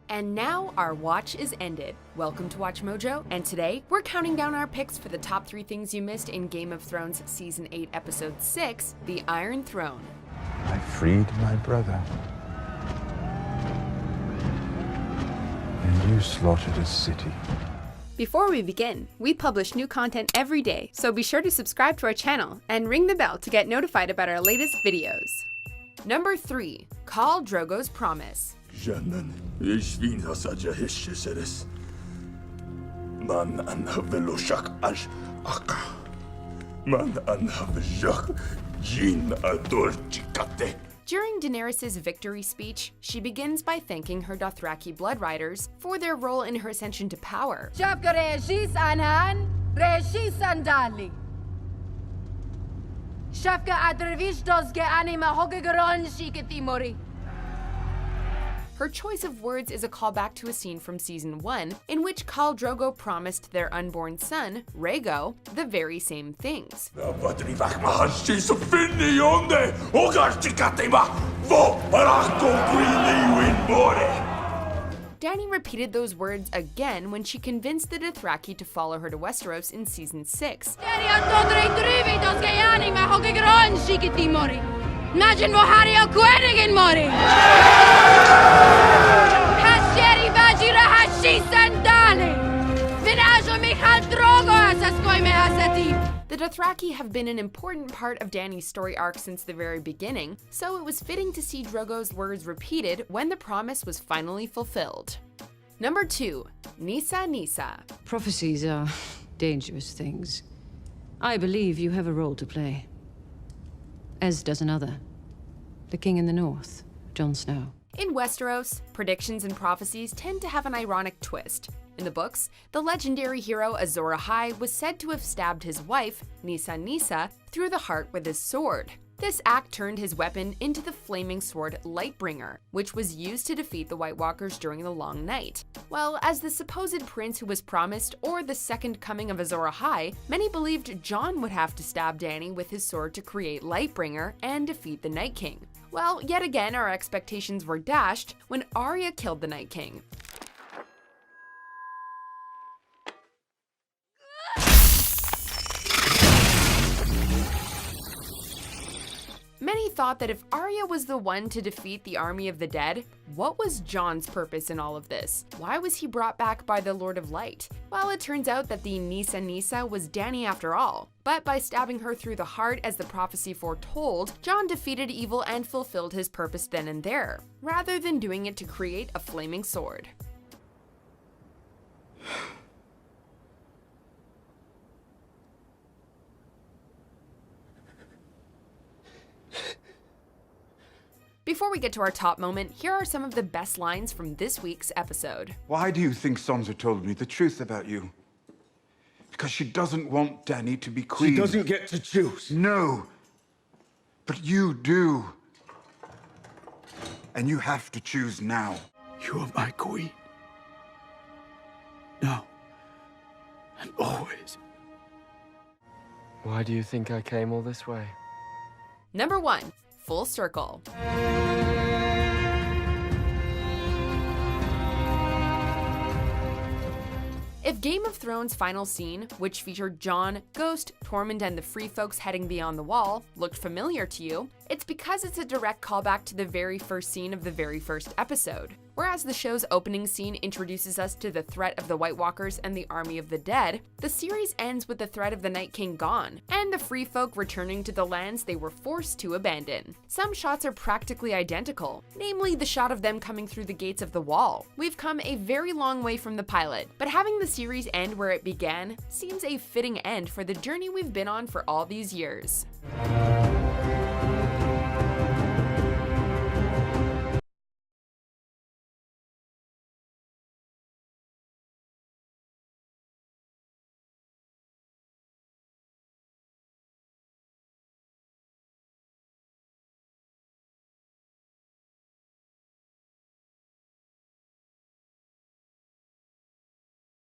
And now our watch is ended. Welcome to WatchMojo, and today we're counting down our picks for the top 3 things you missed in Game of Thrones Season 8, Episode 6, The Iron Throne. I freed my brother. And you slaughtered his city. Before we begin, we publish new content every day, so be sure to subscribe to our channel and ring the bell to get notified about our latest videos. Number 3. Khal Drogo's Promise. Żaden świnzasadza jeszcze seres. Man anhaveloshak ash aka. Man anhavejak jin adorchikate. During Daenerys' victory speech, she begins by thanking her Dothraki blood riders for their role in her ascension to power. Şapka reşis anan, reşis sandali. Şapka adrvish dozge anima hogegaron shiketimori. Her choice of words is a callback to a scene from Season 1 in which Khal Drogo promised their unborn son, Rhaego, the very same things. Dany repeated those words again when she convinced the Dothraki to follow her to Westeros in Season 6. Imagine Mohario Quenigin Mori! Hasheri Vajira Hashi Sandali! Vinajo mi Khal Drogo asaskoi me hasati! The Dothraki have been an important part of Dany's story arc since the very beginning, so it was fitting to see Drogo's words repeated when the promise was finally fulfilled. Number 2. Nisanisai. Prophecies are dangerous things. I believe you have a role to play. As does another. The King in the North, Jon Snow. In Westeros, predictions and prophecies tend to have an ironic twist. In the books, the legendary hero Azor Ahai was said to have stabbed his wife, Nisanisai, through the heart with his sword. This act turned his weapon into the flaming sword Lightbringer, which was used to defeat the White Walkers during the Long Night. Well, as the supposed prince who was promised, or the second coming of Azor Ahai, many believed Jon would have to stab Dany with his sword to create Lightbringer and defeat the Night King. Well, yet again our expectations were dashed when Arya killed the Night King. Many thought that if Arya was the one to defeat the army of the dead, what was Jon's purpose in all of this? Why was he brought back by the Lord of Light? Well, it turns out that the Nisanisai was Dany after all. But by stabbing her through the heart as the prophecy foretold, Jon defeated evil and fulfilled his purpose then and there, rather than doing it to create a flaming sword. Before we get to our top moment, here are some of the best lines from this week's episode. Why do you think Sansa told me the truth about you? Because she doesn't want Dany to be queen. She doesn't get to choose. No. But you do. And you have to choose now. You are my queen. Now. And always. Why do you think I came all this way? Number 1. Full Circle. If Game of Thrones' final scene, which featured Jon, Ghost, Tormund, and the Free Folks heading beyond the wall, looked familiar to you, it's because it's a direct callback to the very first scene of the very first episode. Whereas the show's opening scene introduces us to the threat of the White Walkers and the army of the dead, the series ends with the threat of the Night King gone, and the Free Folk returning to the lands they were forced to abandon. Some shots are practically identical, namely the shot of them coming through the gates of the wall. We've come a very long way from the pilot, but having the series end where it began seems a fitting end for the journey we've been on for all these years.